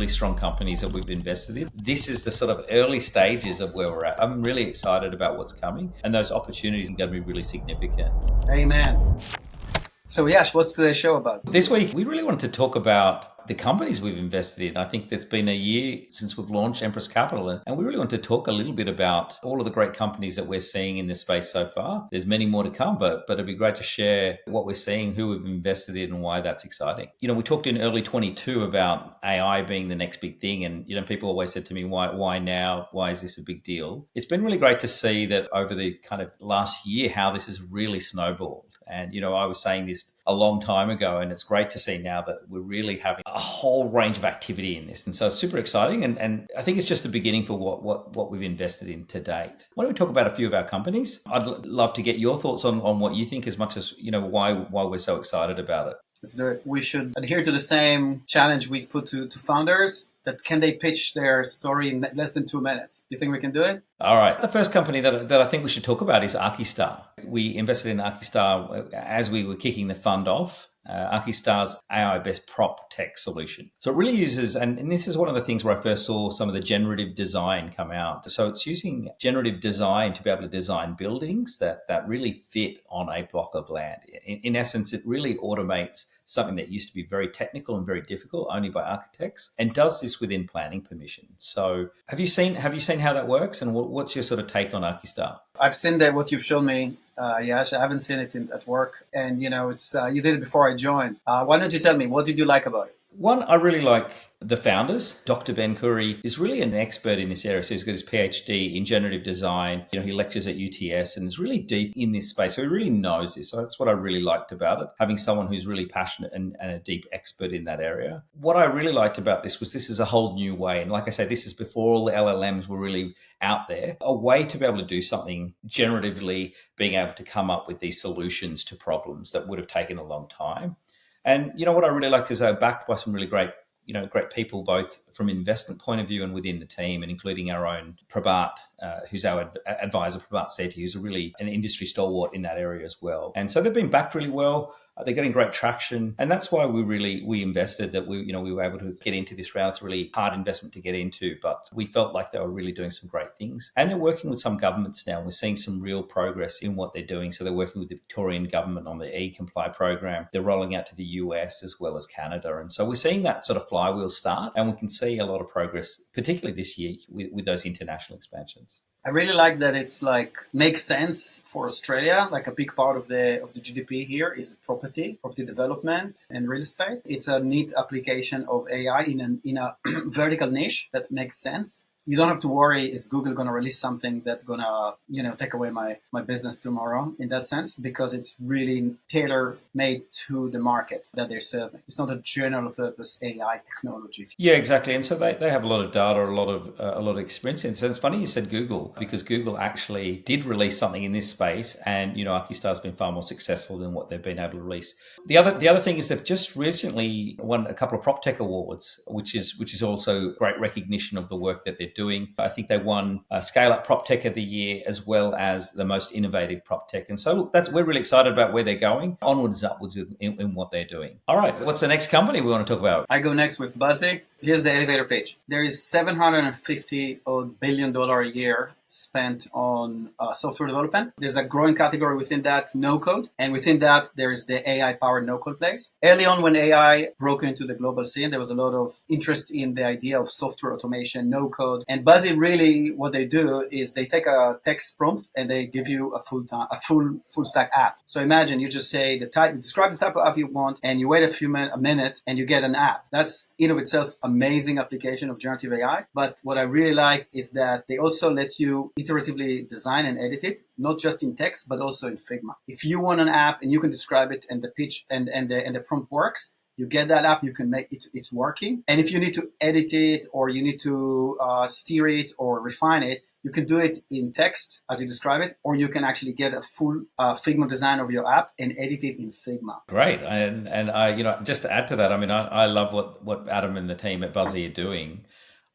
really strong companies that we've invested in. This is the sort of early stages of where we're at. I'm really excited about what's coming, and those opportunities are going to be really significant. Amen. So Yash, what's today's show about? This week, we really wanted to talk about the companies we've invested in. I think it's been a year since we've launched Empress Capital, and we really want to talk a little bit about all of the great companies that we're seeing in this space so far. There's many more to come, but it'd be great to share what we're seeing, who we've invested in, and why that's exciting. We talked in early 22 about AI being the next big thing, and people always said to me, why now? Why is this a big deal? It's been really great to see that over the kind of last year, how this has really snowballed. And, I was saying this a long time ago, and it's great to see now that we're really having a whole range of activity in this. And so it's super exciting. And I think it's just the beginning for what we've invested in to date. Why don't we talk about a few of our companies? I'd love to get your thoughts on what you think, as much as, why we're so excited about it. Let's do it. We should adhere to the same challenge we put to founders, that can they pitch their story in less than 2 minutes? You think we can do it? All right. The first company that I think we should talk about is Aristar. We invested in Aristar as we were kicking the fund off. Aristar's AI-based prop tech solution. So it really uses, and this is one of the things where I first saw some of the generative design come out. So it's using generative design to be able to design buildings that really fit on a block of land. In essence, it really automates something that used to be very technical and very difficult only by architects, and does this within planning permission. So have you seen how that works, and what's your sort of take on Aristar? I've seen that what you've shown me, Yash. I haven't seen it at work, and it's you did it before I joined. Why don't you tell me, what did you like about it? One, I really like the founders. Dr. Ben Khoury is really an expert in this area. So he's got his PhD in generative design. He lectures at UTS and is really deep in this space. So he really knows this. So that's what I really liked about it, having someone who's really passionate and a deep expert in that area. What I really liked about this is a whole new way. And like I say, this is before all the LLMs were really out there, a way to be able to do something generatively, being able to come up with these solutions to problems that would have taken a long time. And what I really liked is they were backed by some really great people, both from an investment point of view and within the team, and including our own Prabhat, who's our advisor, Prabhat Sethi, who's really an industry stalwart in that area as well. And so they've been backed really well. They're getting great traction. And that's why we invested, that we were able to get into this round. It's a really hard investment to get into, but we felt like they were really doing some great things. And they're working with some governments now. We're seeing some real progress in what they're doing. So they're working with the Victorian government on the e-Comply program. They're rolling out to the US as well as Canada. And so we're seeing that sort of flywheel start, and we can see a lot of progress, particularly this year with those international expansions. I really like that it's makes sense for Australia. Like a big part of the GDP here is property development and real estate. It's a neat application of AI in a vertical niche that makes sense. You don't have to worry, is Google going to release something that's going to, take away my business tomorrow, in that sense, because it's really tailor-made to the market that they're serving. It's not a general purpose AI technology. Yeah, exactly. And so they have a lot of data, a lot of experience in it. So it's funny you said Google, because Google actually did release something in this space, and Aristar's been far more successful than what they've been able to release. The other thing is they've just recently won a couple of PropTech awards, which is also great recognition of the work that they're doing. I think they won Scale Up PropTech of the Year, as well as the most innovative PropTech. And so look, we're really excited about where they're going, onwards and upwards in what they're doing. All right, what's the next company we want to talk about? I go next with Buzzy. Here's the elevator pitch. There is $750 billion a year spent on software development. There's a growing category within that, no code. And within that, there is the AI-powered no-code place. Early on, when AI broke into the global scene, there was a lot of interest in the idea of software automation, no-code. And Buzzy, really, what they do is they take a text prompt and they give you a full stack app. So imagine you just say describe the type of app you want, and you wait a minute and you get an app. That's in of itself amazing application of generative AI. But what I really like is that they also let you iteratively design and edit it, not just in text, but also in Figma. If you want an app and you can describe it, and the pitch and the prompt works, you get that app, you can make it, it's working. And if you need to edit it, or you need to steer it or refine it, you can do it in text as you describe it, or you can actually get a full Figma design of your app and edit it in Figma. Great. And I, just to add to that, I mean, I love what Adam and the team at Buzzy are doing.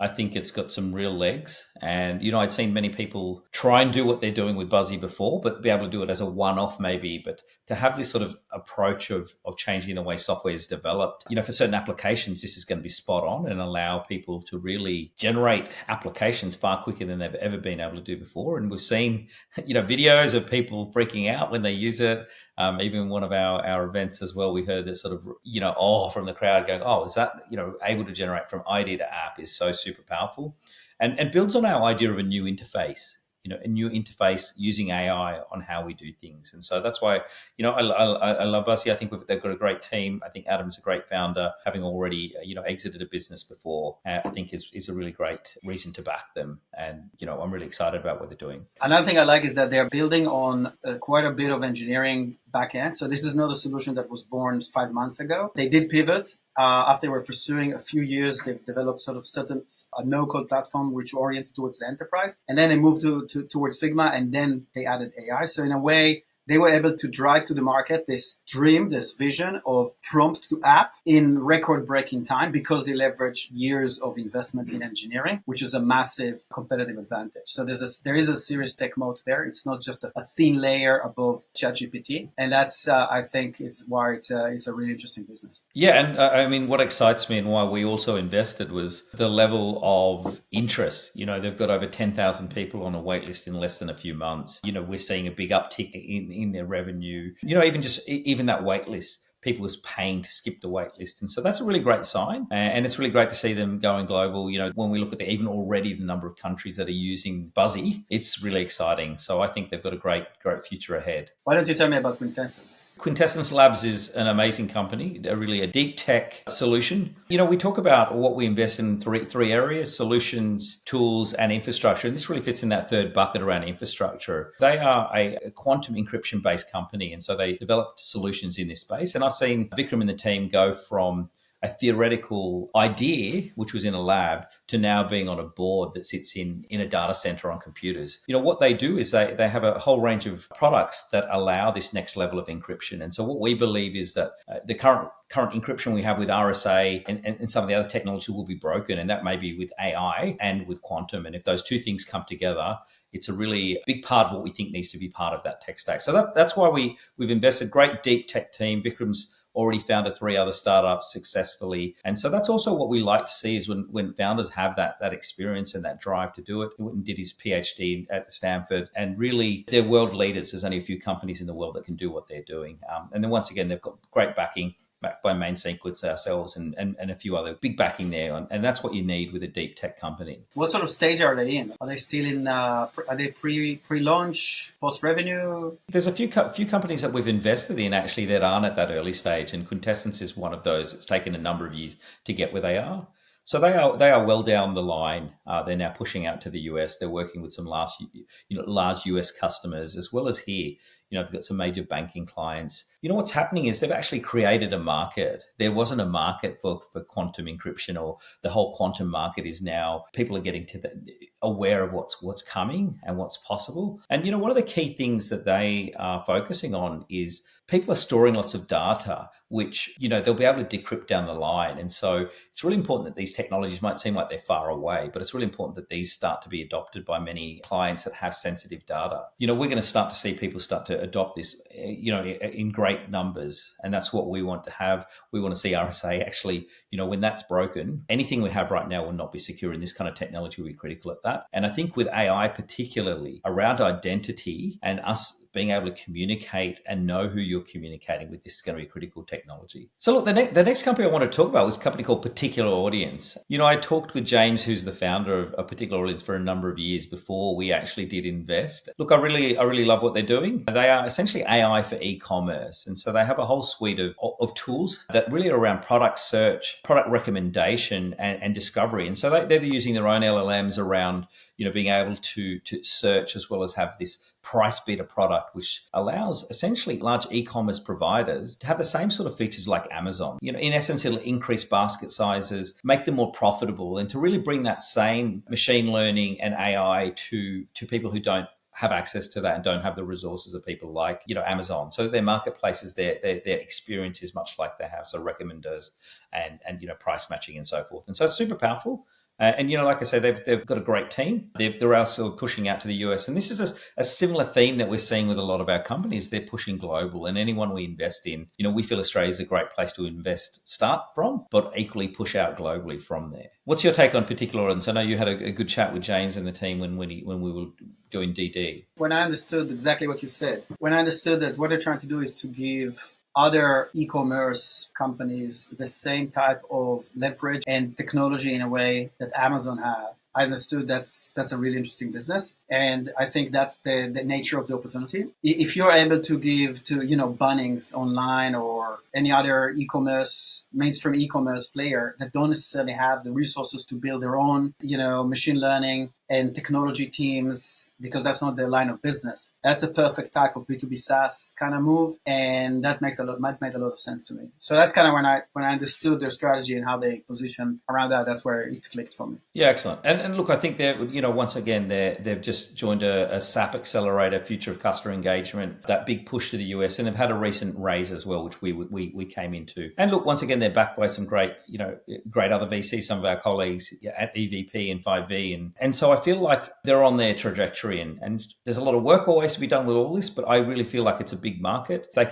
I think it's got some real legs. And, I'd seen many people try and do what they're doing with Buzzy before, but be able to do it as a one-off maybe. But to have this sort of approach of changing the way software is developed, for certain applications, this is going to be spot on and allow people to really generate applications far quicker than they've ever been able to do before. And we've seen, videos of people freaking out when they use it. Even one of our events as well, we heard this sort of, from the crowd going, oh, is that, able to generate from idea to app is so super powerful, and builds on our idea of a new interface, a new interface using AI on how we do things. And so that's why, I love Buzzy. I think they've got a great team. I think Adam's a great founder, having already, exited a business before. I think is a really great reason to back them. And, I'm really excited about what they're doing. Another thing I like is that they're building on quite a bit of engineering backend. So this is not a solution that was born 5 months ago. They did pivot. After they were pursuing a few years, they've developed sort of a no-code platform which oriented towards the enterprise. And then they moved towards Figma, and then they added AI. So in a way, they were able to drive to the market this dream, this vision of prompt to app in record-breaking time because they leverage years of investment in engineering, which is a massive competitive advantage. So there is a serious tech moat there. It's not just a thin layer above ChatGPT, and that's I think is why it's a really interesting business. Yeah, and I mean, what excites me and why we also invested was the level of interest. They've got over 10,000 people on a wait list in less than a few months. We're seeing a big uptick in their revenue. Even that wait list, people is paying to skip the wait list. And so that's a really great sign. And it's really great to see them going global. When we look at even already the number of countries that are using Buzzy, it's really exciting. So I think they've got a great future ahead. Why don't you tell me about Quintessence? Quintessence Labs is an amazing company, really a deep tech solution. We talk about what we invest in three areas: solutions, tools, and infrastructure. And this really fits in that third bucket around infrastructure. They are a quantum encryption-based company, and so they developed solutions in this space. And I've seen Vikram and the team go from a theoretical idea, which was in a lab, to now being on a board that sits in a data center on computers. What they do is they have a whole range of products that allow this next level of encryption. And so what we believe is that the current encryption we have with RSA and some of the other technology will be broken. And that may be with AI and with quantum. And if those two things come together, it's a really big part of what we think needs to be part of that tech stack. So that's why we've invested. Great deep tech team. Vikram's already founded 3 other startups successfully. And so that's also what we like to see is when founders have that experience and that drive to do it. He went and did his PhD at Stanford, and really they're world leaders. There's only a few companies in the world that can do what they're doing. And then once again, they've got great backing, backed by Main Sequence ourselves and a few other big backing there. And that's what you need with a deep tech company. What sort of stage are they in? Are they still in, are they pre-launch, post-revenue? There's a few companies that we've invested in actually that aren't at that early stage. And Quintessence is one of those. It's taken a number of years to get where they are. So they are well down the line. They're now pushing out to the US. They're working with some large US customers as well as here. They've got some major banking clients. What's happening is they've actually created a market. There wasn't a market for quantum encryption, or the whole quantum market is now, people are getting aware of what's coming and what's possible. And, one of the key things that they are focusing on is people are storing lots of data, which, they'll be able to decrypt down the line. And so it's really important that these technologies might seem like they're far away, but it's really important that these start to be adopted by many clients that have sensitive data. We're going to start to see people start to adopt this, in great numbers. And that's what we want to have. We want to see RSA actually, when that's broken, anything we have right now will not be secure, and this kind of technology will be critical at that. And I think with AI, particularly around identity and us being able to communicate and know who you're communicating with, this is going to be critical technology. So look, the next company I want to talk about was a company called Particular Audience. I talked with James, who's the founder of a Particular Audience, for a number of years before we actually did invest. Look, I really love what they're doing. They are essentially AI for e-commerce. And so they have a whole suite of tools that really are around product search, product recommendation, and discovery. And so they're using their own LLMs around, being able to search as well as have this price beta product, which allows essentially large e-commerce providers to have the same sort of features like Amazon. In essence, it'll increase basket sizes, make them more profitable, and to really bring that same machine learning and AI to people who don't have access to that and don't have the resources of people like, Amazon. So their marketplaces, their experience is much like they have. So recommenders and price matching and so forth. And so it's super powerful. And, like I say, they've got a great team. They're also pushing out to the US. And this is a similar theme that we're seeing with a lot of our companies. They're pushing global. And anyone we invest in, we feel Australia is a great place to start from, but equally push out globally from there. What's your take on particular audience? I know you had a good chat with James and the team when we were doing DD. When I understood exactly what you said, when I understood that what they're trying to do is to give other e-commerce companies the same type of leverage and technology in a way that Amazon have, I understood that's a really interesting business. And I think that's the nature of the opportunity. If you're able to give to, Bunnings online or any other mainstream e-commerce player that don't necessarily have the resources to build their own, machine learning and technology teams, because that's not their line of business. That's a perfect type of B2B SaaS kind of move. And that might make a lot of sense to me. So that's kind of when I understood their strategy and how they position around that, that's where it clicked for me. Yeah, excellent. And look, I think they're, once again, they've just joined a SAP Accelerator, Future of Customer Engagement, that big push to the US, and they've had a recent raise as well, which we came into. And look, once again, they're backed by some great other VCs, some of our colleagues at EVP and 5V. And so I feel like they're on their trajectory, and there's a lot of work always to be done with all this, but I really feel like it's a big market. They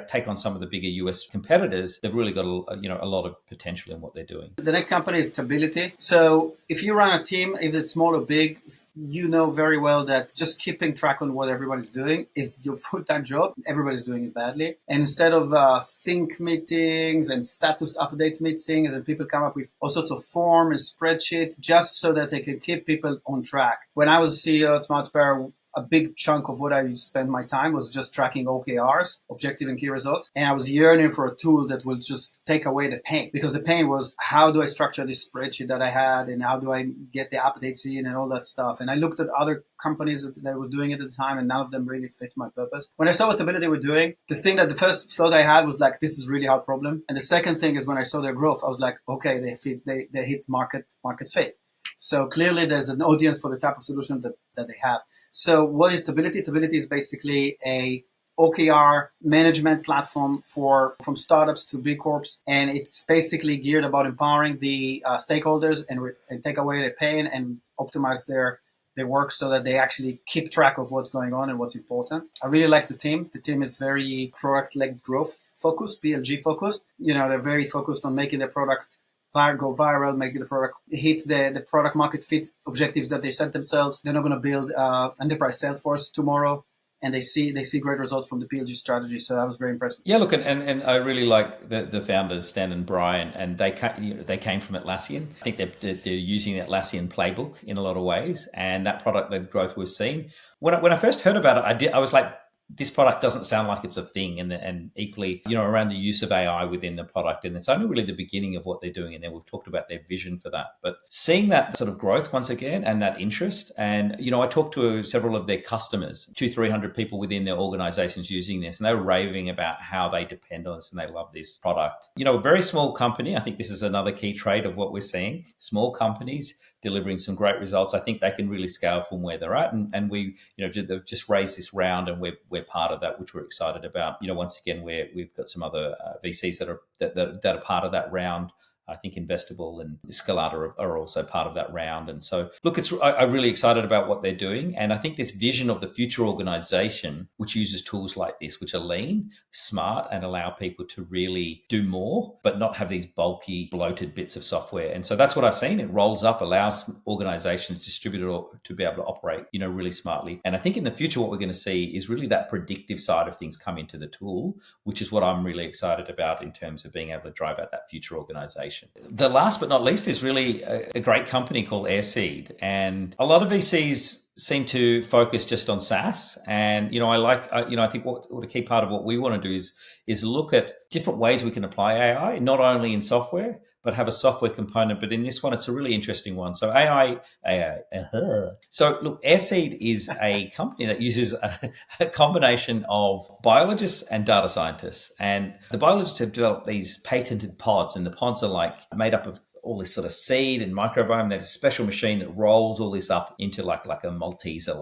take on some of the bigger US competitors. They've really got a lot of potential in what they're doing. The next company is stability. So if you run a team, if it's small or big, you know very well that just keeping track on what everybody's doing is your full-time job. Everybody's doing it badly. And instead of sync meetings and status update meetings, and people come up with all sorts of form and spreadsheet just so that they can keep people on track. When I was CEO at Smart Sparrow, a big chunk of what I spent my time was just tracking OKRs, objective and key results. And I was yearning for a tool that would just take away the pain, because the pain was, how do I structure this spreadsheet that I had, and how do I get the updates in and all that stuff. And I looked at other companies that were doing it at the time, and none of them really fit my purpose. When I saw what Stability were doing, the first thought I had was like, this is really hard problem. And the second thing is, when I saw their growth, I was like, okay, they hit market fit. So clearly there's an audience for the type of solution that they have. So what is Stability? Stability is basically a OKR management platform from startups to B Corps, and it's basically geared about empowering the stakeholders and take away their pain and optimize their work so that they actually keep track of what's going on and what's important. I really like the team. The team is very product-led growth focused, PLG focused. They're very focused on making the product go viral, making the product hit the product market fit objectives that they set themselves. They're not going to build enterprise sales force tomorrow, and they see great results from the PLG strategy. So I was very impressed. Yeah, look, and I really like the founders, Stan and Brian, and they came from Atlassian. I think they're using the Atlassian playbook in a lot of ways, and that product-led growth we've seen. When I first heard about it, I was like, this product doesn't sound like it's a thing, and equally, around the use of AI within the product. And it's only really the beginning of what they're doing. And then we've talked about their vision for that. But seeing that sort of growth once again, and that interest, and, I talked to several of their customers, 200-300 people within their organizations using this, and they were raving about how they depend on us and they love this product. A very small company. I think this is another key trait of what we're seeing. Small companies delivering some great results. I think they can really scale from where they're at. And we, they've just raised this round, and we're part of that, which we're excited about. Once again, we've got some other VCs that are part of that round. I think Investable and Scalata are also part of that round. And so, look, I'm really excited about what they're doing. And I think this vision of the future organization, which uses tools like this, which are lean, smart, and allow people to really do more, but not have these bulky, bloated bits of software. And so that's what I've seen. It rolls up, allows organizations, distributors to be able to operate, really smartly. And I think in the future, what we're going to see is really that predictive side of things come into the tool, which is what I'm really excited about in terms of being able to drive out that future organization. The last but not least is really a great company called Airseed. And a lot of VCs seem to focus just on SaaS. And, I think what a key part of what we want to do is look at different ways we can apply AI, not only in software, but have a software component. But in this one, it's a really interesting one. So AI. So look, Airseed is a company that uses a combination of biologists and data scientists. And the biologists have developed these patented pods, and the pods are made up of all this sort of seed and microbiome. There's a special machine that rolls all this up into like a Malteser,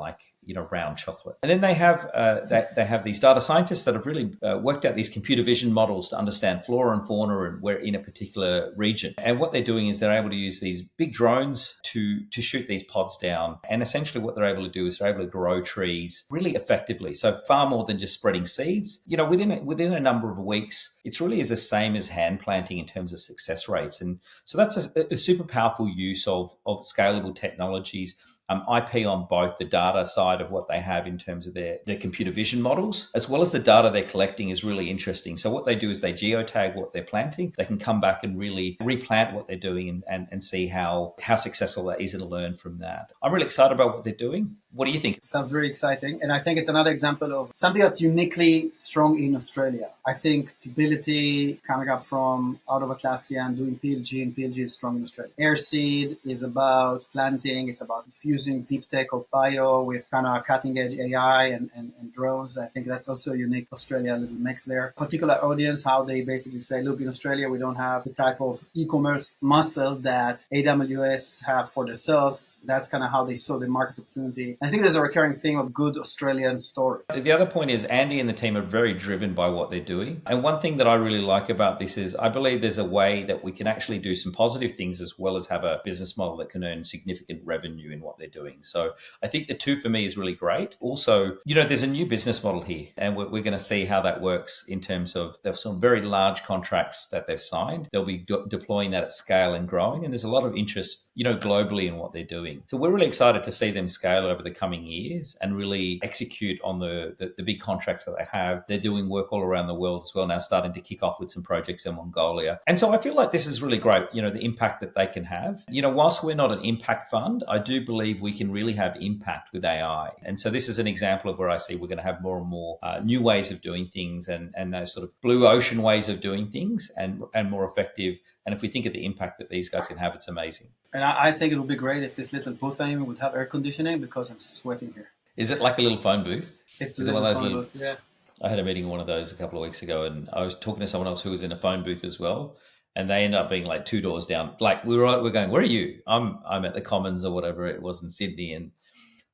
round chocolate. And then they have these data scientists that have really worked out these computer vision models to understand flora and fauna and where in a particular region. And what they're doing is they're able to use these big drones to shoot these pods down. And essentially what they're able to do is they're able to grow trees really effectively. So far more than just spreading seeds. Within a number of weeks, it's really is the same as hand planting in terms of success rates. And so that's a super powerful use of scalable technologies. IP on both the data side of what they have in terms of their computer vision models, as well as the data they're collecting is really interesting. So what they do is they geotag what they're planting. They can come back and really replant what they're doing and see how successful that is and learn from that. I'm really excited about what they're doing. What do you think? Sounds very exciting. And I think it's another example of something that's uniquely strong in Australia. I think stability coming up from out of Atlassian and doing PLG, and PLG is strong in Australia. Airseed is about planting. It's about fusing deep tech of bio with kind of cutting edge AI and drones. I think that's also a unique Australia little mix there. Particular audience, how they basically say, look, in Australia, we don't have the type of e-commerce muscle that AWS have for themselves. That's kind of how they saw the market opportunity. I think there's a recurring theme of good Australian story. The other point is Andy and the team are very driven by what they're doing. And one thing that I really like about this is I believe there's a way that we can actually do some positive things as well as have a business model that can earn significant revenue in what they're doing. So I think the two for me is really great. Also, there's a new business model here and we're going to see how that works in terms of there's some very large contracts that they've signed. They'll be deploying that at scale and growing. And there's a lot of interest, globally in what they're doing. So we're really excited to see them scale over the coming years and really execute on the big contracts that they have. They're doing work all around the world as well now, starting to kick off with some projects in Mongolia. And so I feel like this is really great, the impact that they can have. Whilst we're not an impact fund, I do believe we can really have impact with AI. And so this is an example of where I see we're going to have more and more new ways of doing things and those sort of blue ocean ways of doing things and more effective. And if we think of the impact that these guys can have, it's amazing. And I think it would be great if this little booth would have air conditioning because I'm sweating here. Is it like a little phone booth? It's a little phone booth, yeah. I had a meeting in one of those a couple of weeks ago and I was talking to someone else who was in a phone booth as well. And they ended up being like 2 doors down. Like we're going, where are you? I'm at the Commons or whatever it was in Sydney. And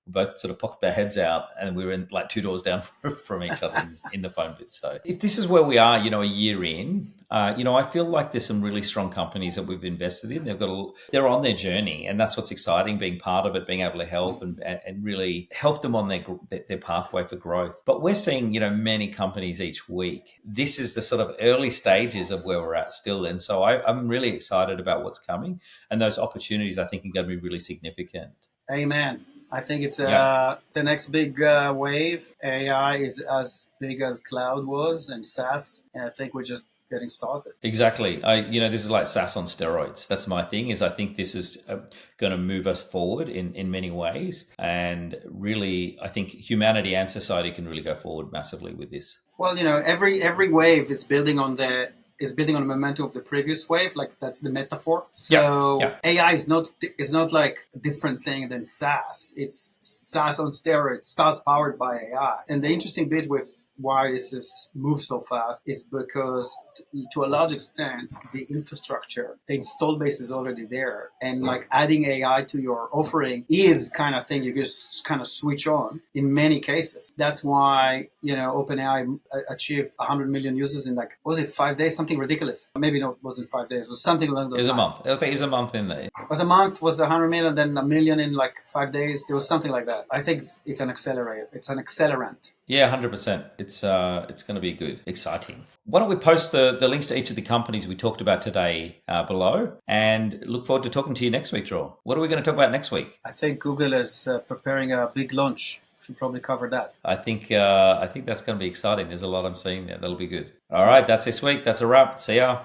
we both sort of popped our heads out and we were in like 2 doors down from each other in the phone booth. So if this is where we are, a year in, I feel like there's some really strong companies that we've invested in. They're on their journey, and that's what's exciting, being part of it, being able to help and really help them on their pathway for growth. But we're seeing, many companies each week. This is the sort of early stages of where we're at still. And so I'm really excited about what's coming. And those opportunities, I think, are going to be really significant. Amen. I think it's the next big wave. AI is as big as cloud was and SaaS. And I think we're just getting started. Exactly. This is like SaaS on steroids. That's my thing is I think this is going to move us forward in many ways. And really, I think humanity and society can really go forward massively with this. Well, every wave is building on the momentum of the previous wave, like that's the metaphor. So AI is not like a different thing than SaaS. It's SaaS on steroids, SaaS powered by AI. And the interesting bit with why this is moves so fast is because to a large extent, the infrastructure, the install base is already there. And like adding AI to your offering is kind of thing you just kind of switch on in many cases. That's why, OpenAI achieved 100 million users in like, was it 5 days? Something ridiculous. Maybe not, it wasn't 5 days. It was something along those lines. It was a month. I think it was a month in there. It was a month, was 100 million, then a million in like 5 days. There was something like that. I think it's an accelerator. It's an accelerant. Yeah, 100%. It's going to be good, exciting. Why don't we post the links to each of the companies we talked about today below, and look forward to talking to you next week, Joel. What are we going to talk about next week? I think Google is preparing a big launch. Should probably cover that. I think that's going to be exciting. There's a lot I'm seeing there. That'll be good. All right, that's this week. That's a wrap. See ya.